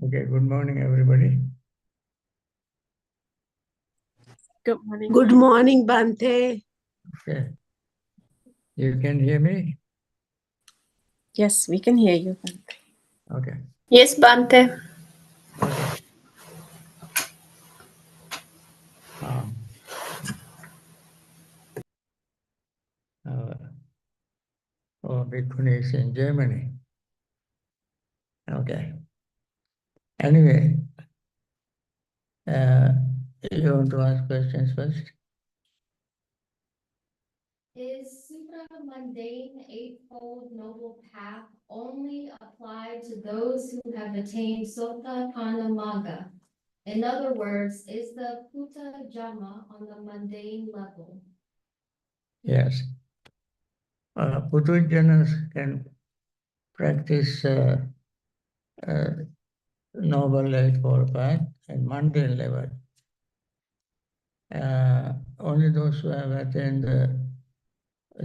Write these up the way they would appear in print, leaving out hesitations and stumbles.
Okay, good morning, everybody. Good morning. Good morning, Bhante. Okay. You can hear me? Yes, we can hear you. Bhante. Okay. Yes, Bhante. Okay. Bhikkhunis in Germany. Okay. Anyway, you want to ask questions first? Is supramundane eightfold noble path only applied to those who have attained Sota Panna Magga? In other words, is the Puta Jama on the mundane level? Yes. Puthujjanas can practice noble eightfold path and mundane level. Only those who have attained the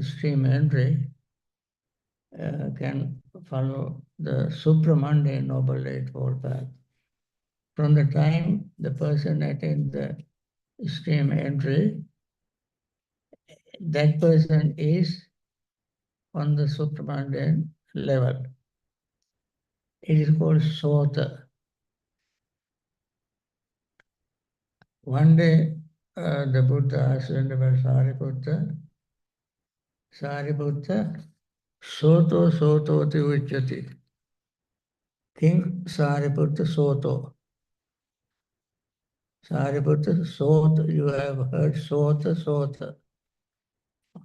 stream entry can follow the supramundane noble eightfold path. From the time the person attains the stream entry, that person is on the supramundane level. It is called Sota. One day, the Buddha asked Venerable Sariputta, Soto Soto ti uchyati. King Sariputta Soto. Sariputta, Sota, you have heard Sota, Sota.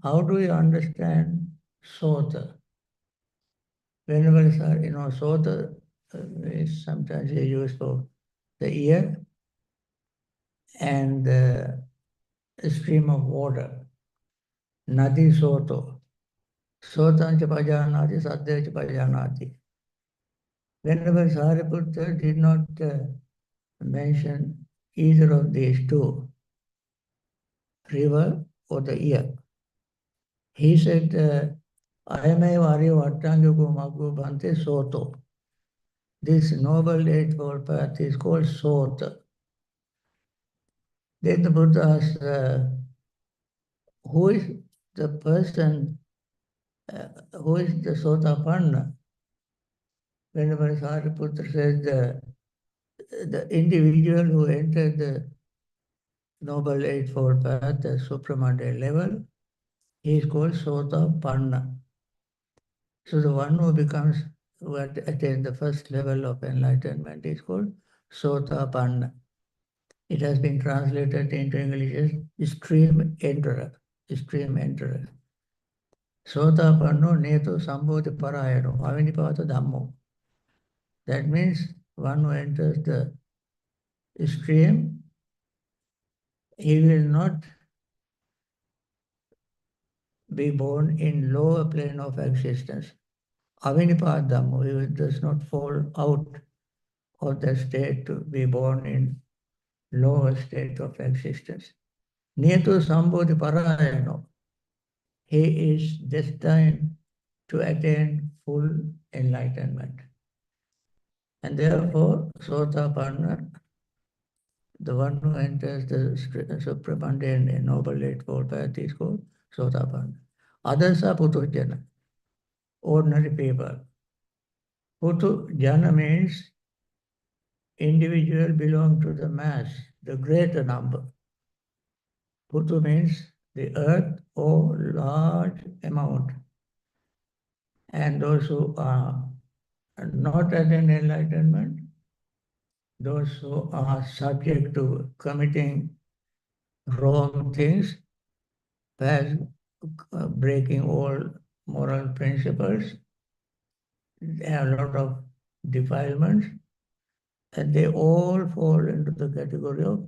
How do you understand Sota? Whenever Sota is sometimes used for the ear and a stream of water. Nadi Soto. Sotancha Pajanati, Sadhyacha Pajanati. Whenever Sariputta did not mention either of these two, river or the ear, he said, Ayame Vari Vattangyuku Maggu Bhante Soto. This noble eightfold path is called Sota. Then the Buddha asked, who is the person, who is the Sotapanna? Whenever Sariputta says the individual who entered the noble eightfold path, the supramundane level, he is called Sotapanna. So the one who attained the first level of enlightenment is called Sotapanna. It has been translated into English as stream enterer. Stream enterer. Sotapanno neto sambodhi parayano avinipata dhammo. That means one who enters the stream, he will not be born in lower plane of existence. Avinipata dhammo, he does not fall out of the state to be born in lower state of existence. Neto sambodhi parayano. He is destined to attain full enlightenment. And therefore, Sotapanna, the one who enters the supramundane and noble eightfold path is called Sotapanna. Others are Puthujjana, ordinary people. Puthujjana means individual belong to the mass, the greater number. Puthu means the earth or large amount. And those who are not at an enlightenment, those who are subject to committing wrong things, breaking all moral principles, they have a lot of defilements, and they all fall into the category of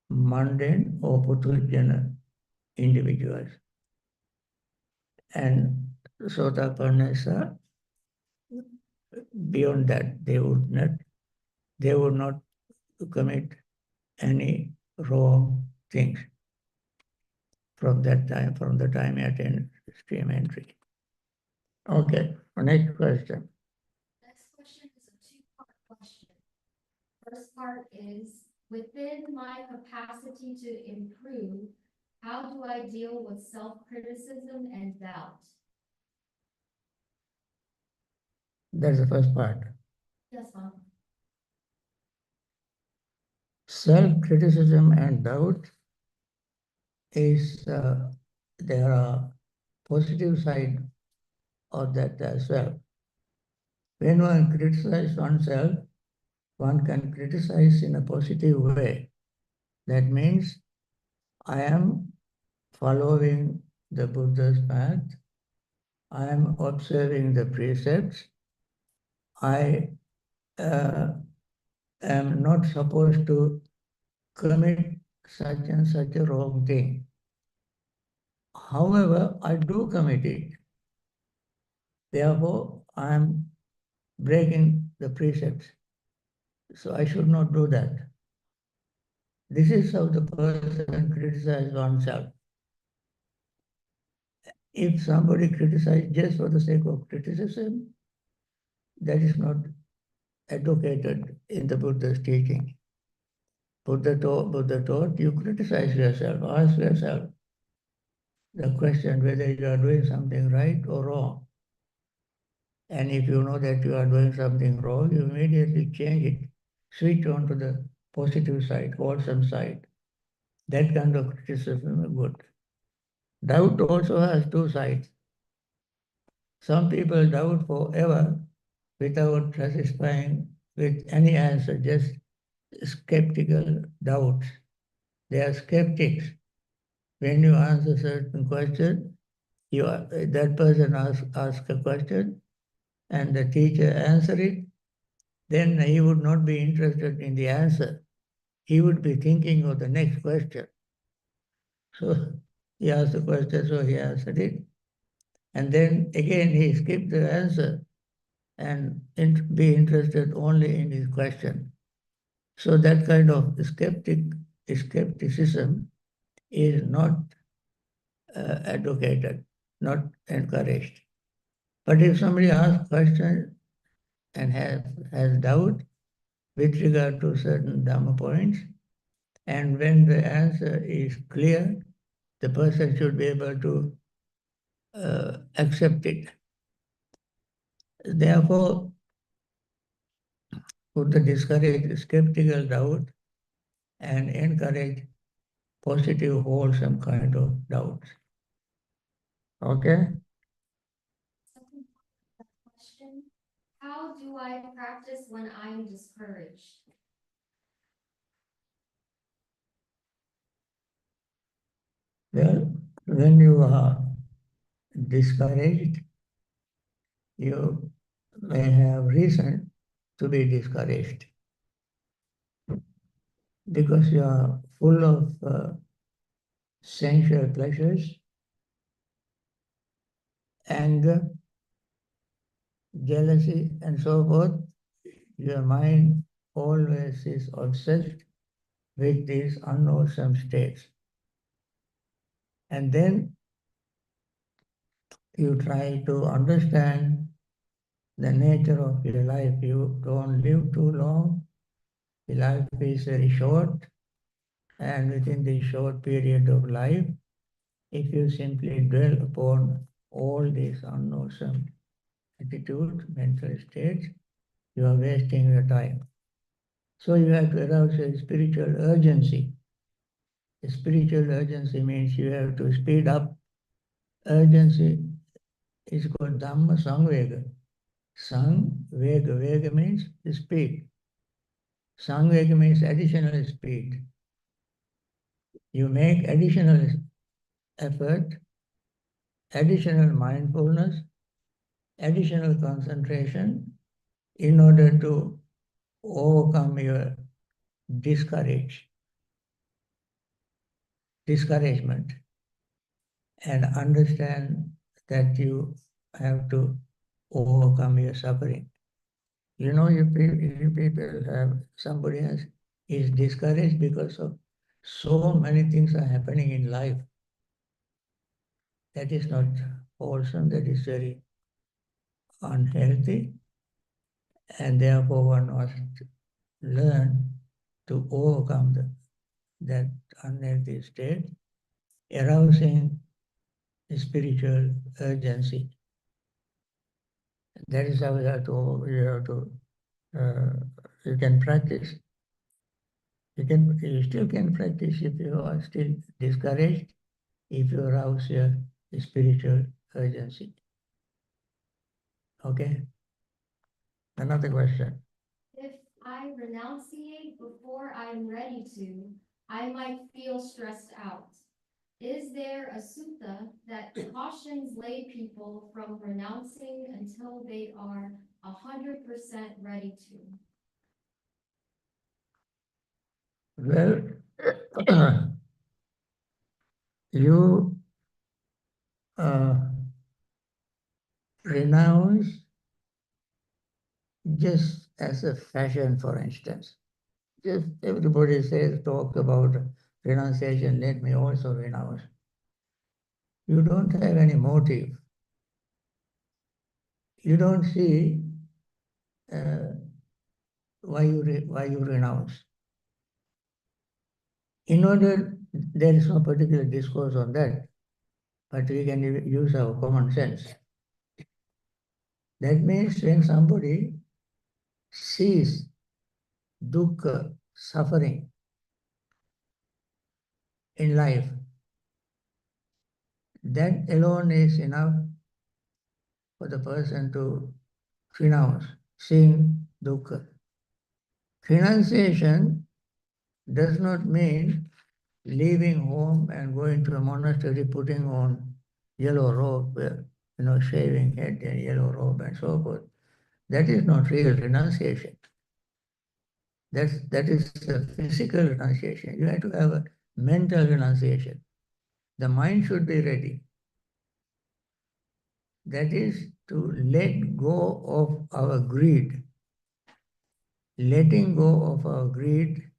mundane or Puthujjana individuals. And Sotapannas are beyond that. They would not commit any wrong things from the time he attained stream entry. Okay, next question. Next question is a two-part question. first part is, within my capacity to improve, how do I deal with self-criticism and doubt? That's the first part. Yes, Mom. Self-criticism and doubt is, there are positive side of that as well. When one criticizes oneself, one can criticize in a positive way. That means I am following the Buddha's path, I am observing the precepts, I am not supposed to commit such and such a wrong thing. However, I do commit it. Therefore, I am breaking the precepts. So I should not do that. This is how the person criticizes oneself. If somebody criticizes just for the sake of criticism, that is not advocated in the Buddha's teaching. Buddha taught you criticize yourself, ask yourself the question whether you are doing something right or wrong. And if you know that you are doing something wrong, you immediately change it, switch on to the positive side, wholesome side. That kind of criticism is good. Doubt also has two sides. Some people doubt forever without satisfying with any answer, just skeptical doubts. They are skeptics. When you answer certain question, that person asks a question and the teacher answer it, then he would not be interested in the answer. He would be thinking of the next question. So he asked the question, so he answered it. And then again he skipped the answer and be interested only in his question. So that kind of skepticism is not advocated, not encouraged. But if somebody asks question and has doubt with regard to certain Dhamma points, and when the answer is clear, the person should be able to accept it. Therefore, Buddha discourage skeptical doubt and encourage positive, wholesome kind of doubts. Okay? Second part of the question, how do I practice when I'm discouraged? Well, when you are discouraged, you may have reason to be discouraged because you are full of sensual pleasures, anger, jealousy, and so forth. Your mind always is obsessed with these unwholesome states. And then you try to understand the nature of your life. You don't live too long. Your life is very short. And within this short period of life, if you simply dwell upon all these unwholesome attitudes, mental states, you are wasting your time. So you have to arouse a spiritual urgency. A spiritual urgency means you have to speed up. Urgency is called Dhamma Samvega. Vega. Vega means speed. Samvega means additional speed. You make additional effort, additional mindfulness, additional concentration in order to overcome your discouragement and understand that you have to overcome your suffering. You know, you people have, somebody is discouraged because of so many things are happening in life. That is not wholesome, that is very unhealthy, and therefore one must learn to overcome that unhealthy state, arousing spiritual urgency. That is how you can practice. You still can practice if you are still discouraged, if you arouse your spiritual urgency. Okay? Another question. If I renunciate before I'm ready to, I might feel stressed out. Is there a sutta that cautions lay people from renouncing until they are 100% ready to? Well, you renounce just as a fashion, for instance. Just everybody talks about renunciation, let me also renounce. You don't have any motive. You don't see why you renounce. There is no particular discourse on that, but we can use our common sense. That means when somebody sees dukkha, suffering in life, that alone is enough for the person to renounce, seeing dukkha. Renunciation does not mean leaving home and going to a monastery, putting on yellow robe, shaving head and yellow robe and so forth. That is not real renunciation. That is a physical renunciation. You have to have a mental renunciation. The mind should be ready. That is to let go of our greed. Letting go of our greed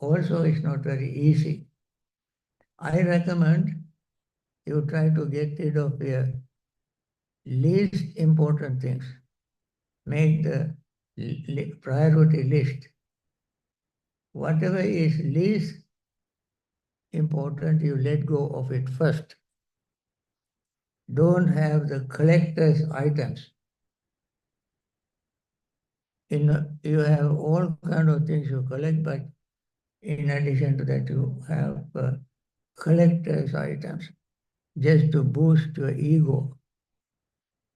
also is not very easy. I recommend you try to get rid of your least important things. Make the priority list. Whatever is least important, you let go of it first. Don't have the collector's items. You have all kind of things you collect, but in addition to that, you have collector's items just to boost your ego.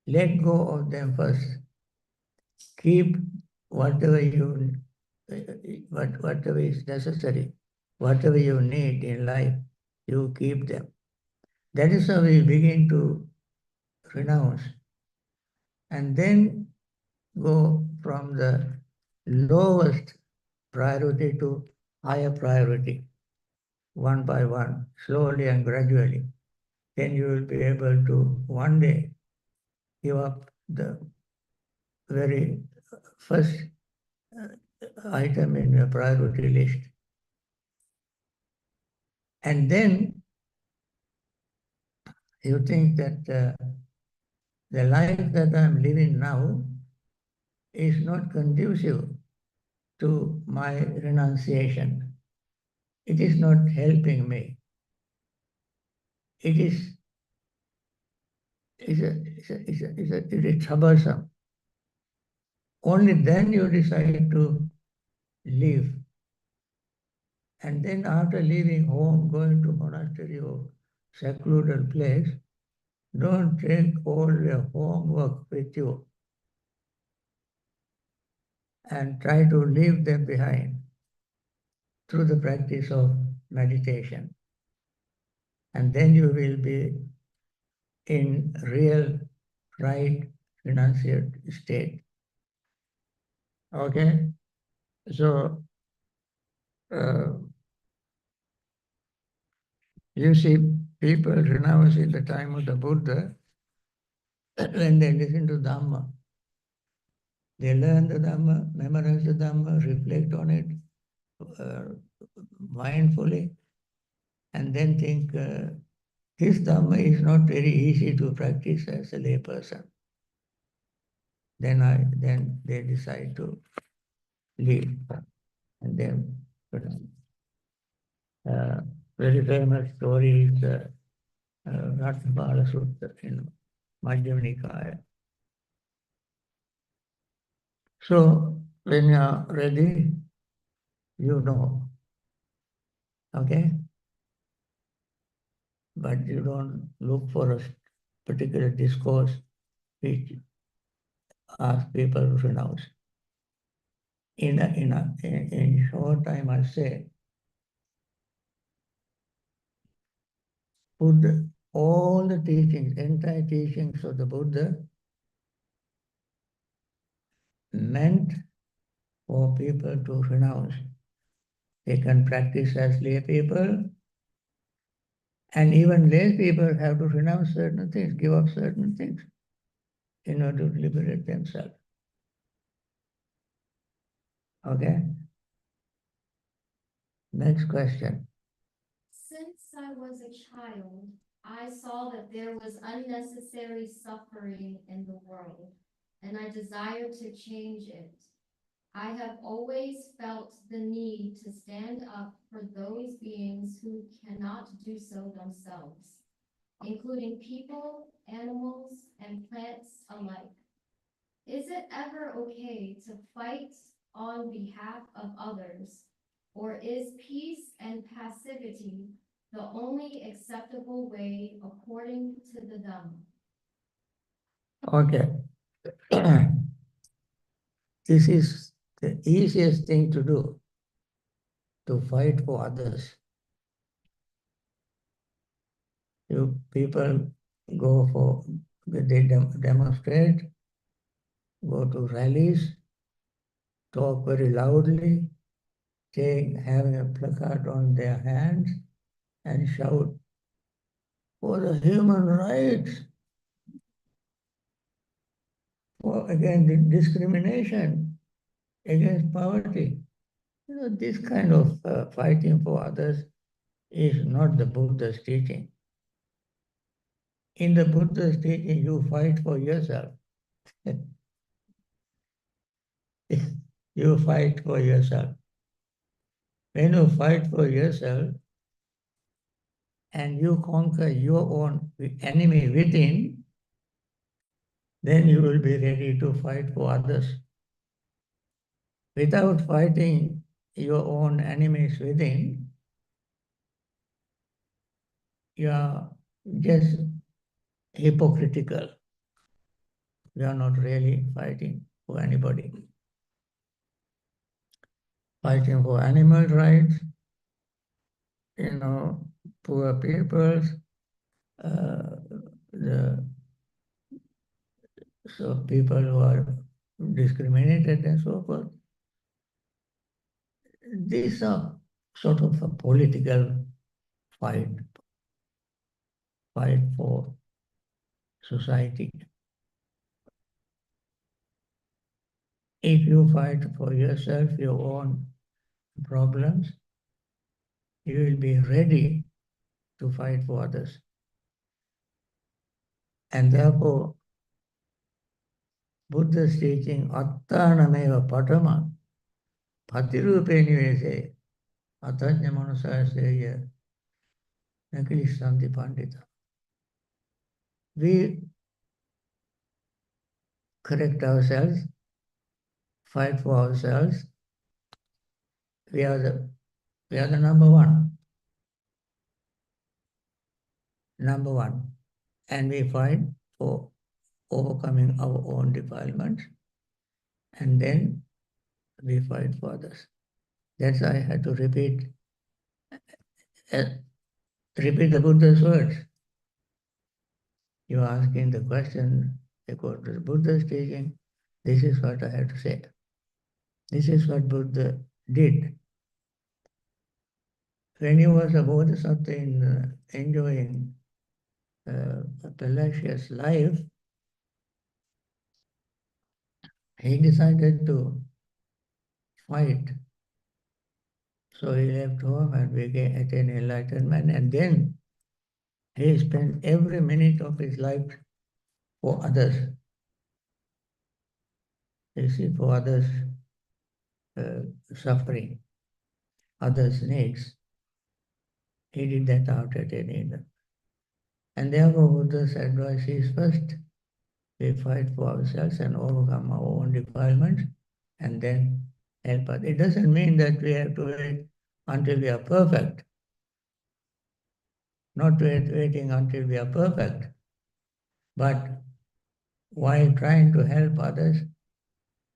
Let go of them first. Keep whatever whatever is necessary, whatever you need in life, you keep them. That is how we begin to renounce. And then go from the lowest priority to higher priority, one by one, slowly and gradually. Then you will be able to one day give up the very first item in your priority list. And then you think that the life that I'm living now is not conducive to my renunciation. It is not helping me. It is troublesome. Only then you decide to leave. And then after leaving home, going to monastery or secluded place, don't take all your homework with you and try to leave them behind through the practice of meditation. And then you will be in real right renunciate state. Okay? So, you see people renounce in the time of the Buddha when they listen to Dhamma. They learn the Dhamma, memorize the Dhamma, reflect on it mindfully, and then think, this Dhamma is not very easy to practice as a layperson. Then they decide to leave. And then Very famous story is Ratnapala Sutta in Madhyama Nikaya. So when you are ready, you know, okay? But you don't look for a particular discourse which asks people to renounce. In short, I must say, Buddha, all the teachings, entire teachings of the Buddha meant for people to renounce. They can practice as lay people, and even lay people have to renounce certain things, give up certain things in order to liberate themselves. Okay? Next question. Since I was a child, I saw that there was unnecessary suffering in the world, and I desired to change it. I have always felt the need to stand up for those beings who cannot do so themselves, including people, animals, and plants alike. Is it ever okay to fight on behalf of others, or is peace and passivity the only acceptable way according to the Dhamma? Okay. This is the easiest thing to do, to fight for others. You people go for, they demonstrate, go to rallies, talk very loudly, having a placard on their hands and shout for the human rights, for against discrimination, against poverty. You know, this kind of fighting for others is not the Buddha's teaching. In the Buddha's teaching, you fight for yourself. You fight for yourself. When you fight for yourself and you conquer your own enemy within, then you will be ready to fight for others. Without fighting your own enemies within, you are just hypocritical. You are not really fighting for anybody. Fighting for animal rights, poor peoples, so people who are discriminated and so forth. These are sort of a political fight for society. If you fight for yourself, your own problems, you will be ready to fight for others. And therefore, Buddha's teaching, Attanameva Patama, Patirupe Nivese, Atanya Manusaya, Nakilisanti Pandita. We correct ourselves, fight for ourselves. We are the number one. Number one. And we fight for overcoming our own defilements. And then we fight for others. That's why I had to repeat the Buddha's words. You are asking the question according to the Buddha's teaching. This is what I have to say. This is what Buddha did. When he was a bodhisattva enjoying a palatial life, he decided to fight. So he left home and began attain enlightenment, and then he spent every minute of his life for others. You see, for others' suffering. others' needs. He did that after attaining them. And therefore Buddha's advice is first we fight for ourselves and overcome our own defilements and then help others. It doesn't mean that we have to wait until we are perfect. Not waiting until we are perfect. But while trying to help others,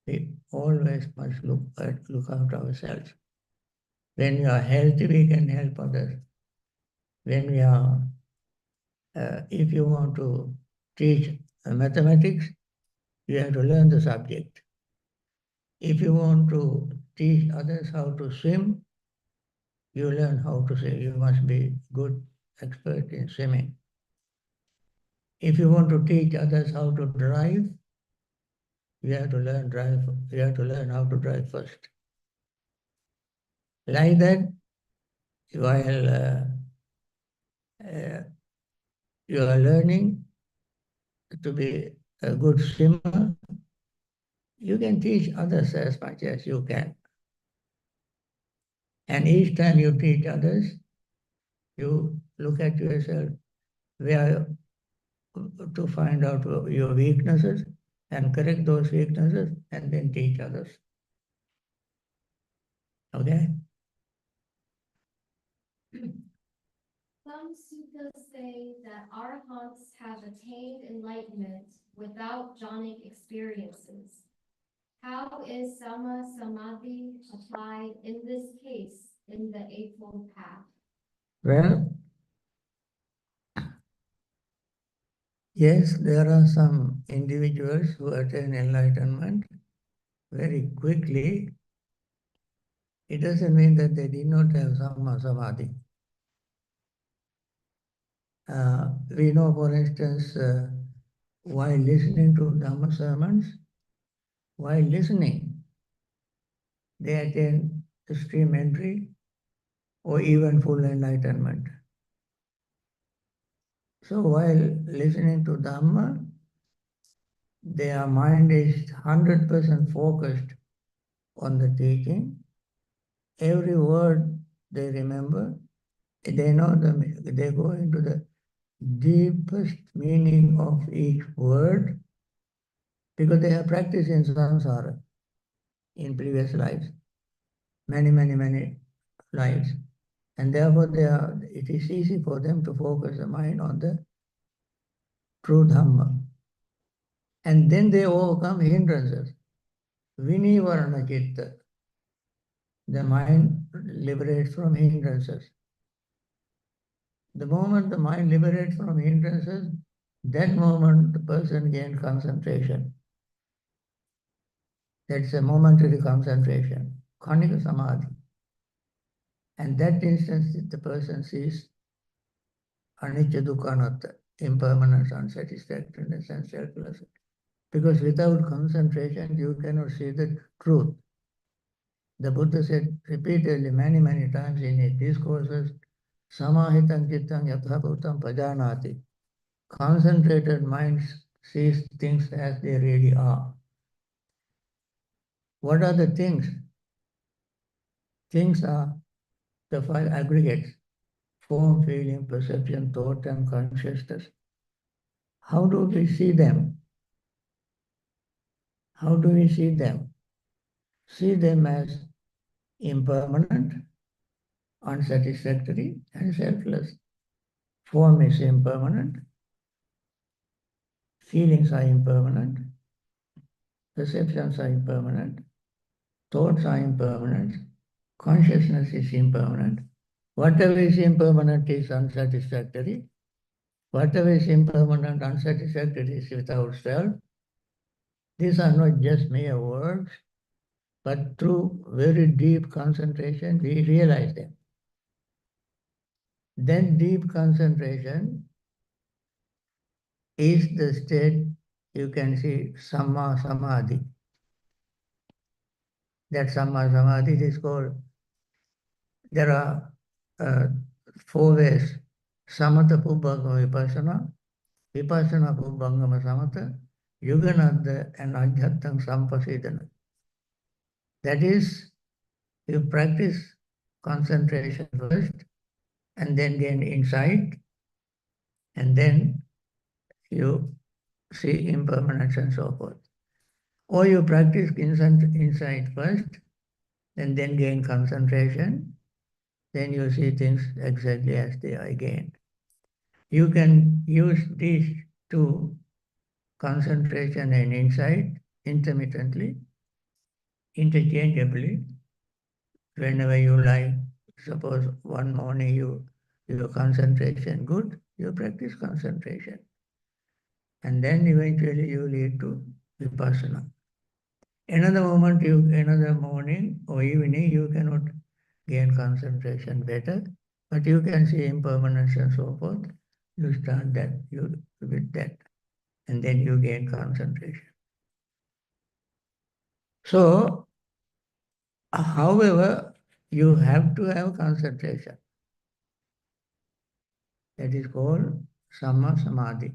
we always must look after ourselves. When we are healthy, we can help others. When we are, if you want to teach mathematics, you have to learn the subject. If you want to teach others how to swim, you learn how to swim. You must be good expert in swimming. If you want to teach others how to drive, you have to learn how to drive first. Like that, while you are learning to be a good swimmer, you can teach others as much as you can. And each time you teach others, you look at yourself where to find out your weaknesses and correct those weaknesses and then teach others. Okay? Some suttas say that arahants have attained enlightenment without jhanic experiences. How is sama samadhi applied in this case in the Eightfold Path? Well, yes, there are some individuals who attain enlightenment very quickly. It doesn't mean that they did not have sama samadhi. We know, for instance, while listening to Dhamma sermons, while listening, they attain stream entry or even full enlightenment. So while listening to Dhamma, their mind is 100% focused on the teaching. Every word they remember, they know they go into the deepest meaning of each word because they have practiced in samsara in previous lives, many lives. And therefore it is easy for them to focus the mind on the true Dhamma. And then they overcome hindrances. Vinivarana citta. The mind liberates from hindrances. The moment the mind liberates from hindrances, that moment the person gains concentration. That's a momentary concentration, khanika samadhi. And that instance the person sees anicca dukkha anatta, impermanence, unsatisfactoriness and selflessness. Because without concentration you cannot see the truth. The Buddha said repeatedly many times in his discourses, samahitam cittam yatha bhutam pajanati. Concentrated minds sees things as they really are. What are the things? Things are the five aggregates: form, feeling, perception, thought, and consciousness. How do we see them? How do we see them? See them as impermanent, unsatisfactory, and selfless. Form is impermanent, feelings are impermanent, perceptions are impermanent, thoughts are impermanent, consciousness is impermanent. Whatever is impermanent is unsatisfactory. Whatever is impermanent, unsatisfactory is without self. These are not just mere words, but through very deep concentration, we realize them. Then deep concentration is the state you can see Samma Samadhi. That Samma Samadhi is called, there are 4 ways: Samatha Pubbangama Vipassana, Vipassana Pubbangama Samatha, Yuganadha and Adhyattam Sampasidana. That is, you practice concentration first, and then gain insight, and then you see impermanence and so forth. Or you practice insight first, and then gain concentration, then you see things exactly as they are again. You can use these two, concentration and insight, intermittently, interchangeably, whenever you like. Suppose one morning your concentration good, you practice concentration. And then eventually you lead to vipassana. Another morning or evening, you cannot gain concentration better, but you can see impermanence and so forth. You start with that, and then you gain concentration. So, however, you have to have concentration. That is called Samma Samadhi.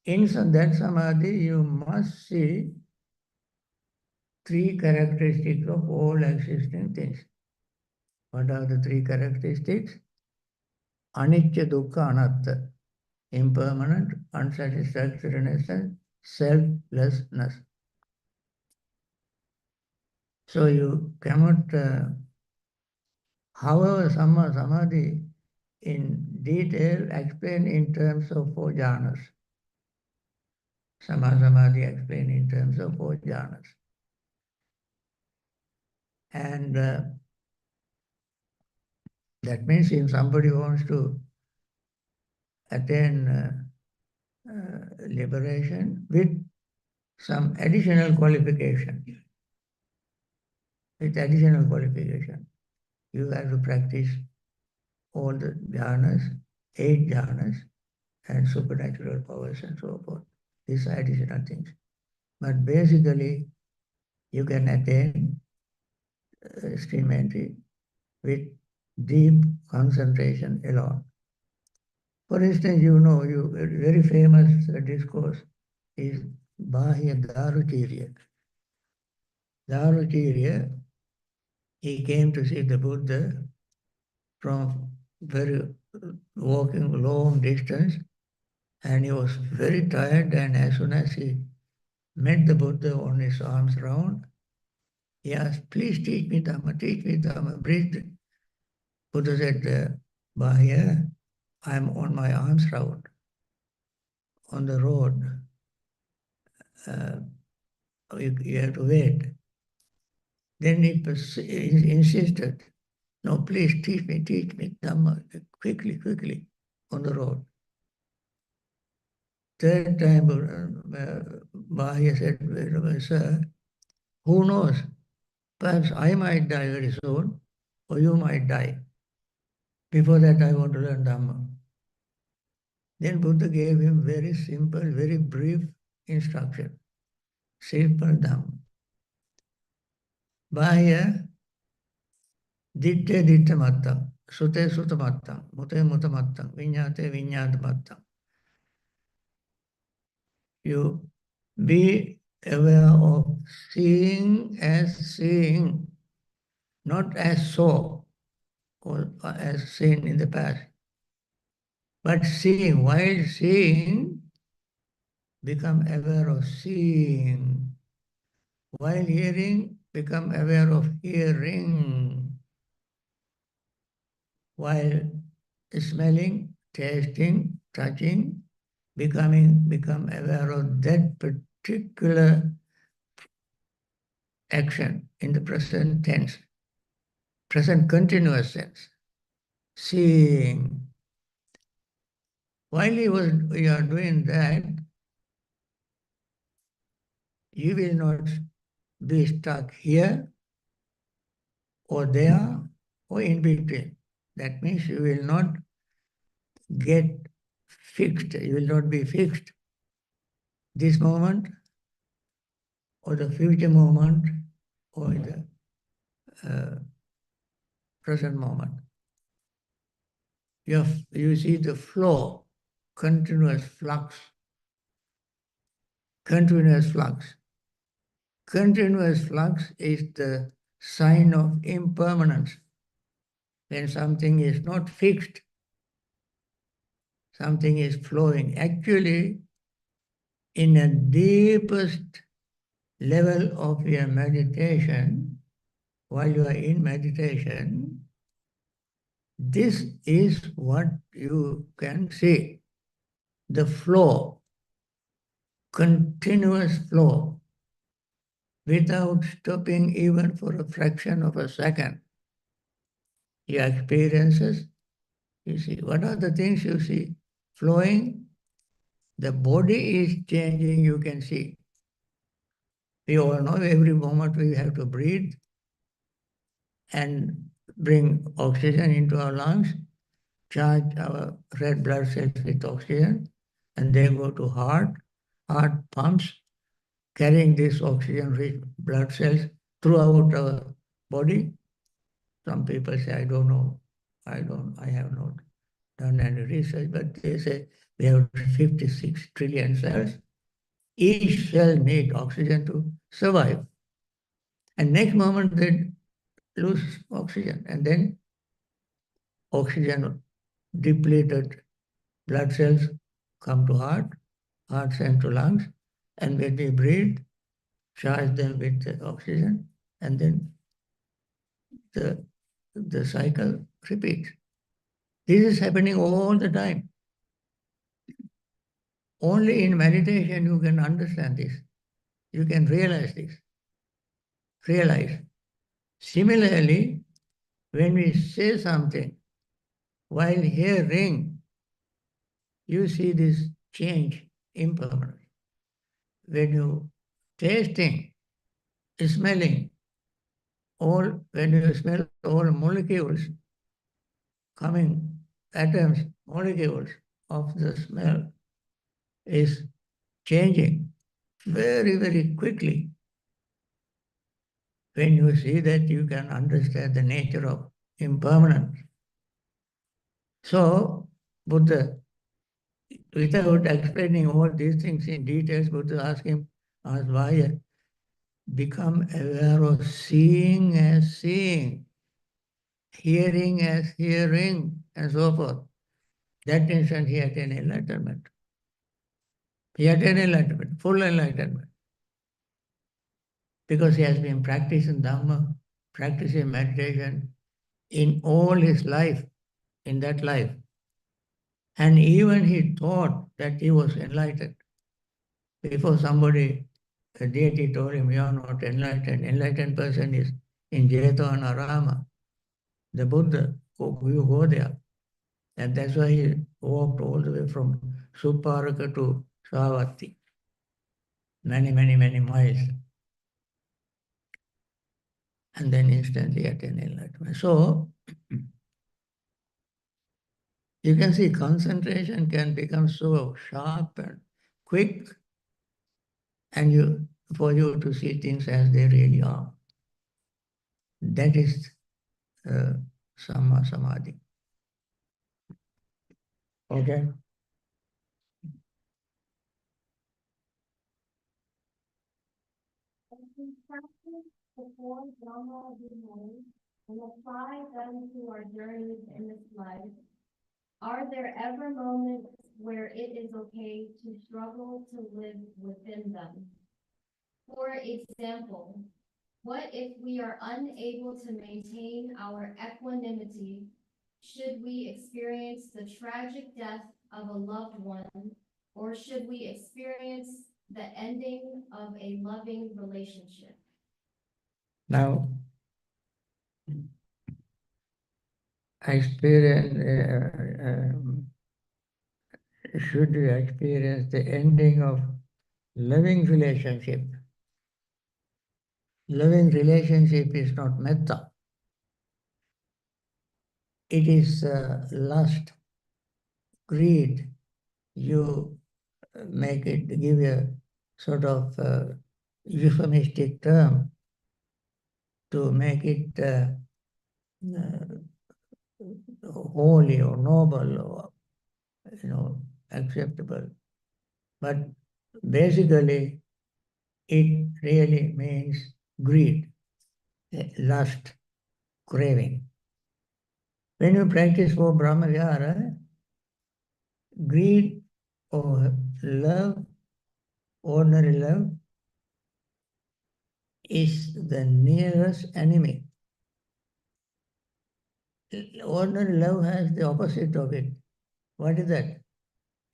In that Samadhi, you must see three characteristics of all existing things. What are the three characteristics? Anicca, dukkha, anatta. Impermanent, unsatisfactoriness, and selflessness. So you cannot, however, Samma Samadhi in detail explained in terms of four jhanas. Samma Samadhi explained in terms of four jhanas. And that means if somebody wants to attain liberation with some additional qualification, you have to practice all the jhanas, 8 jhanas, and supernatural powers and so forth. These are additional things. But basically, you can attain stream entry with deep concentration alone. For instance, a very famous discourse is Bahya Daruchirya. Daruchirya, he came to see the Buddha from walking long distance, and he was very tired, and as soon as he met the Buddha on his arms round, he asked, please teach me Dhamma, breathe. Buddha said, Bahya, I'm on my arms round, on the road. You have to wait. Then he insisted, no, please teach me Dhamma, quickly, on the road. Third time, Bahya said, sir, who knows? Perhaps I might die very soon, or you might die. Before that, I want to learn Dhamma. Then Buddha gave him very simple, very brief instruction. Simple Dhamma. Bahya, ditte mattam, sute mattam, mute mattam, viññate mattam. You be aware of seeing as seeing, not as saw or as seen in the past. But seeing, while seeing, become aware of seeing. While hearing, become aware of hearing. While smelling, tasting, touching, become aware of that particular action in the present tense, present continuous tense. Seeing. While you are doing that, you will not be stuck here or there or in between. That means you will not get fixed. You will not be fixed this moment or the future moment or the present moment. You see the flow, continuous flux. Continuous flux. Continuous flux is the sign of impermanence. When something is not fixed, something is flowing. Actually, in a deepest level of your meditation, while you are in meditation, this is what you can see. The flow, continuous flow, without stopping even for a fraction of a second. Your experiences, you see. What are the things you see flowing? The body is changing, you can see. We all know every moment we have to breathe and bring oxygen into our lungs, charge our red blood cells with oxygen, and they go to heart. Heart pumps, carrying this oxygen-rich blood cells throughout our body. Some people say, I don't know, I have not done any research, but they say we have 56 trillion cells. Each cell needs oxygen to survive. And next moment they lose oxygen, and then oxygen depleted blood cells come to heart send to lungs, and when we breathe, charge them with the oxygen, and then the cycle repeats. This is happening all the time. Only in meditation you can understand this. You can realize this. Realize. Similarly, when we say something, while hearing, you see this change, impermanence. When you tasting, smelling, when you smell all molecules coming, atoms, molecules of the smell is changing very, very quickly. When you see that, you can understand the nature of impermanence. So, Buddha, without explaining all these things in details, Buddha asked why become aware of seeing as seeing, hearing as hearing, and so forth. That instant he attained enlightenment. He attained enlightenment, full enlightenment. Because he has been practicing Dhamma, practicing meditation in all his life, in that life. And even he thought that he was enlightened. Before somebody, a deity told him, you are not enlightened. Enlightened person is in Jetavana Rama, the Buddha, you go there. And that's why he walked all the way from Suparaka to Savatthi. Many, many, many miles. And then instantly attained enlightenment. So, you can see concentration can become so sharp and quick, and for you to see things as they really are. That is Samma Samadhi. Okay? As we practice the four Dhamma Vinaya and apply them to our journeys in this life, are there ever moments where it is okay to struggle to live within them? For example, what if we are unable to maintain our equanimity should we experience the tragic death of a loved one, or should we experience the ending of a loving relationship? Now, I experience, should you experience the ending of loving relationship? Loving relationship is not metta. It is lust, greed. You give a sort of euphemistic term to make it holy or noble or acceptable. But basically, it really means greed. lust, craving. When you practice for Brahma Vihara, greed or love, ordinary love, is the nearest enemy. Ordinary love has the opposite of it. What is that?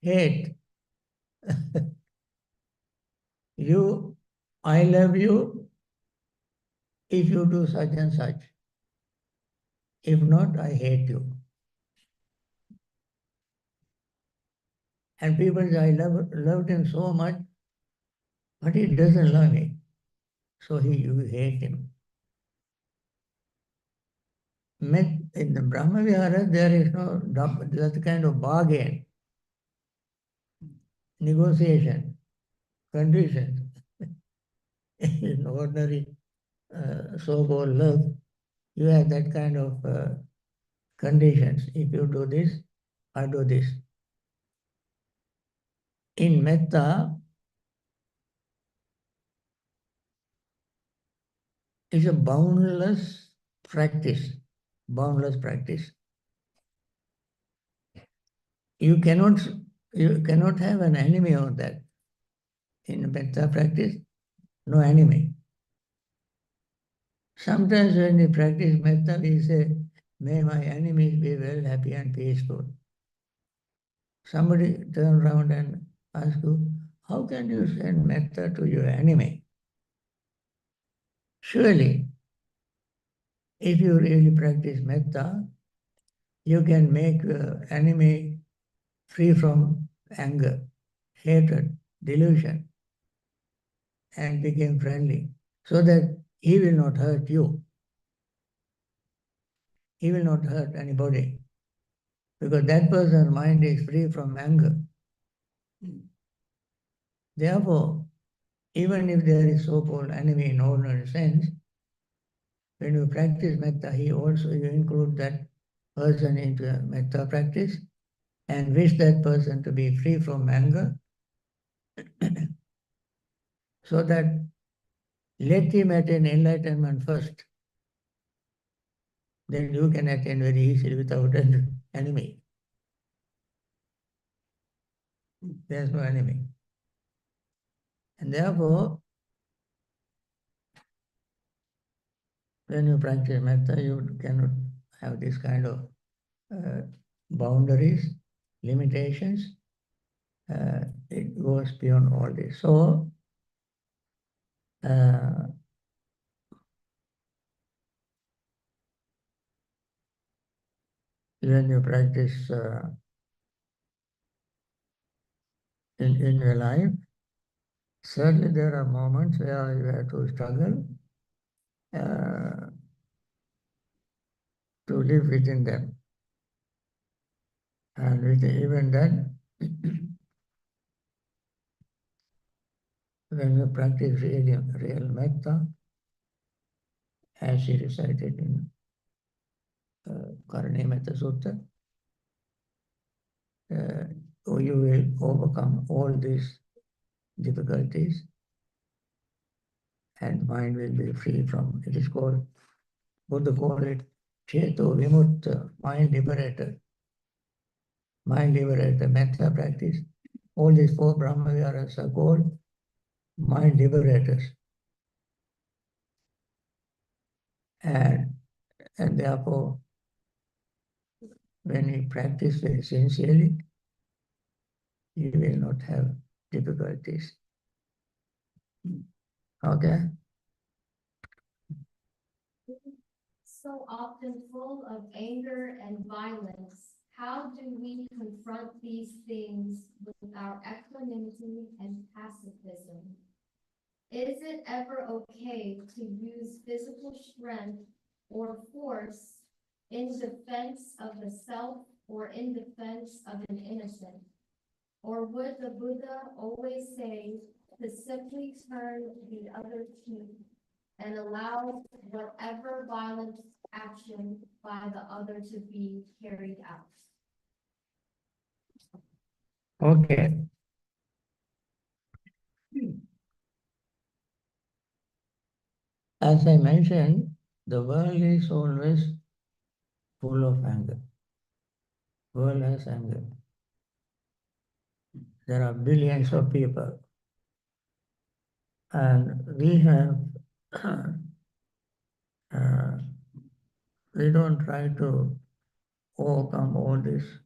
Hate. I love you if you do such and such. If not, I hate you. And people say, I loved him so much, but he doesn't love me. So you hate him. In the Brahma Vihara, there is no that kind of bargain, negotiation, conditions. In ordinary so-called love, you have that kind of conditions. If you do this, I do this. In metta, it's a boundless practice. Boundless practice. You cannot have an enemy on that. In metta practice, no enemy. Sometimes when we practice metta, we say, may my enemies be well, happy and peaceful. Somebody turn around and ask you, how can you send metta to your enemy? Surely, if you really practice metta, you can make your enemy free from anger, hatred, delusion, and become friendly, so that he will not hurt you. He will not hurt anybody, because that person's mind is free from anger. Therefore, even if there is so-called enemy in ordinary sense, when you practice metta, you include that person into a metta practice and wish that person to be free from anger, so that let him attain enlightenment first. Then you can attain very easily without an enemy. There's no enemy. And therefore, when you practice metta, you cannot have this kind of boundaries, limitations. It goes beyond all this. So, when you practice in your life, certainly there are moments where you have to struggle to live within them. And even then, when you practice real metta, as she recited in Karani Metta Sutta, you will overcome all these difficulties and mind will be free from, it is called, Buddha called it Cheto Vimutta, mind liberator. Mind liberator, metta practice. All these four Brahma Viharas are called mind liberators. And therefore, when we practice very sincerely, you will not have difficulties. Okay? So often full of anger and violence, how do we confront these things with our equanimity and pacifism? Is it ever okay to use physical strength or force in defense of the self or in defense of an innocent? Or would the Buddha always say to simply turn the other cheek and allow whatever violent action by the other to be carried out? Okay. As I mentioned, The world is always full of anger. World has anger. There are billions of people. And we have, we don't try to overcome all these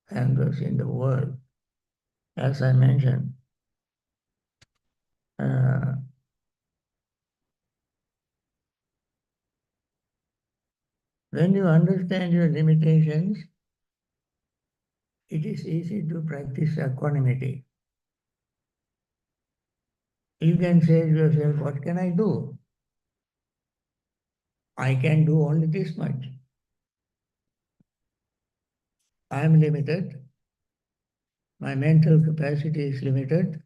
angers in the world. As I mentioned, when you understand your limitations, it is easy to practice equanimity. You can say to yourself, what can I do? I can do only this much. I am limited. My mental capacity is limited.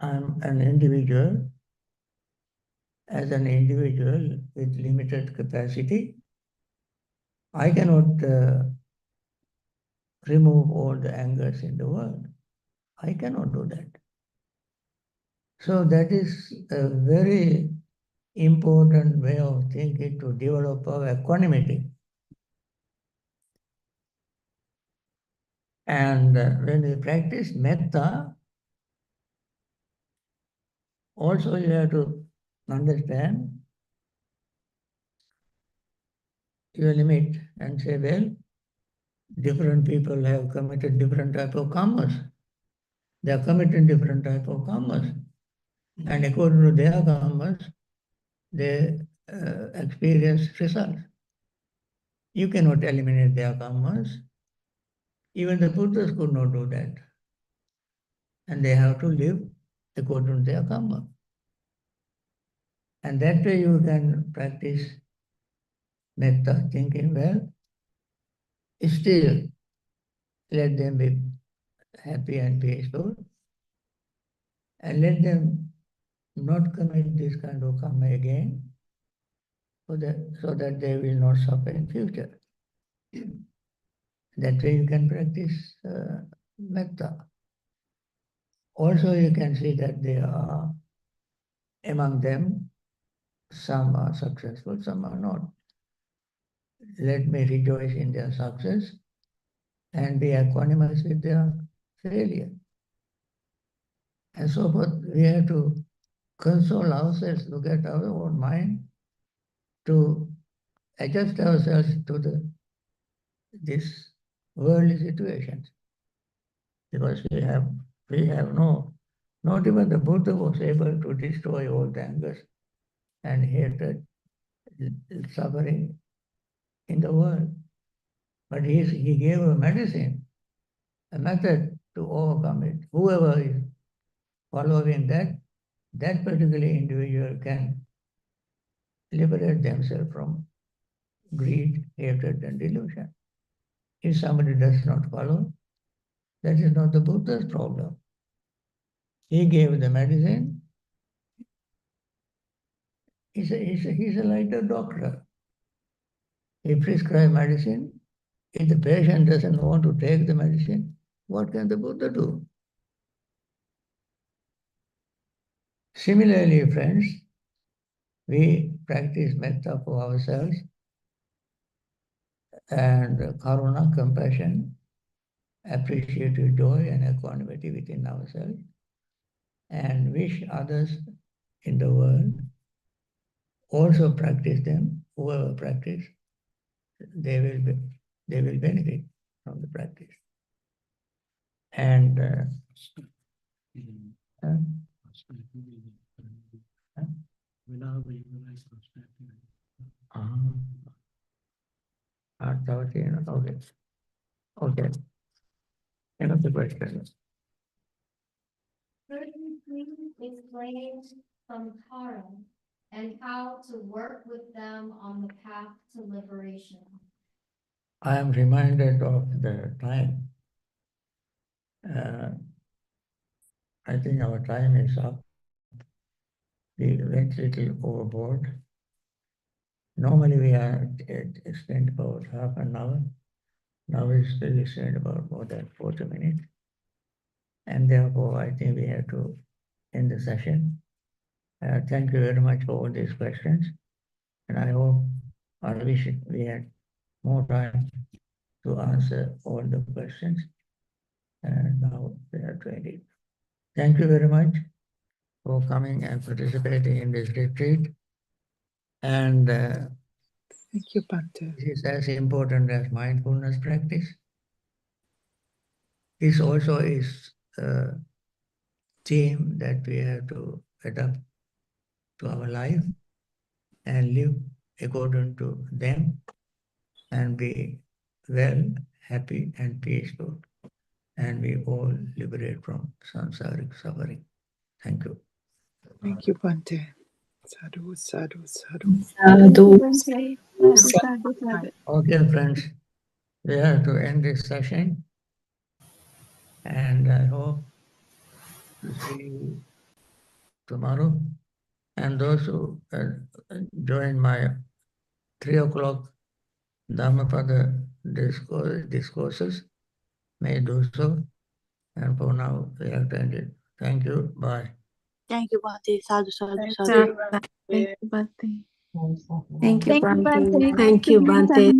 I am an individual. As an individual with limited capacity, I cannot remove all the angers in the world. I cannot do that. So that is a very important way of thinking to develop our equanimity. And when we practice metta, also you have to understand your limit and say, well, different people have committed different type of karmas. They are committing different type of karmas. And according to their karmas, they experience results. You cannot eliminate their karmas. Even the Buddhas could not do that. And they have to live according to their karma. And that way you can practice metta, thinking, well, still let them be happy and peaceful, and let them not commit this kind of karma again, so that they will not suffer in future. That way you can practice metta. Also you can see that there are, among them, some are successful, some are not. Let me rejoice in their success and be equanimous with their failure. And so forth. We have to console ourselves, look at our own mind, to adjust ourselves to this worldly situations. Because we have not even the Buddha was able to destroy all the angers and hatred, suffering in the world. But he gave a medicine, a method to overcome it. Whoever is following that particular individual can liberate themselves from greed, hatred, and delusion. If somebody does not follow, that is not the Buddha's problem. He gave the medicine. He's like a doctor. He prescribed medicine. If the patient doesn't want to take the medicine, what can the Buddha do? Similarly, friends, we practice metta for ourselves and karuna, compassion, appreciative joy and equanimity within ourselves, and wish others in the world also practice them. Whoever practice, they will benefit from the practice. And okay. Okay. Another question. Could you please explain samskara and how to work with them on the path to liberation? I am reminded of the time. I think our time is up. We went a little overboard. Normally we are extend about half an hour. Now we still extend about more than 40 minutes. And therefore I think we have to end the session. Thank you very much for all these questions. And I wish we had more time to answer all the questions. And now we are 20. Thank you very much for coming and participating in this retreat. And Thank you, Bhante. this is as important as mindfulness practice. This also is a theme that we have to adapt to our life and live according to them and be well, happy and peaceful. And we all liberate from samsaric suffering. Thank you. Thank you, Bhante. Sadhu, sadhu, sadhu. Okay, friends, we have to end this session. And I hope to see you tomorrow. And those who join my 3 o'clock Dhammapada discourses may do so. And for now, we have to end it. Thank you. Bye. Thank you, Bhante. Sadhu, sadhu, sadhu. Thank you, Bhante. Thank you, Bhante. Thank you, Bhante.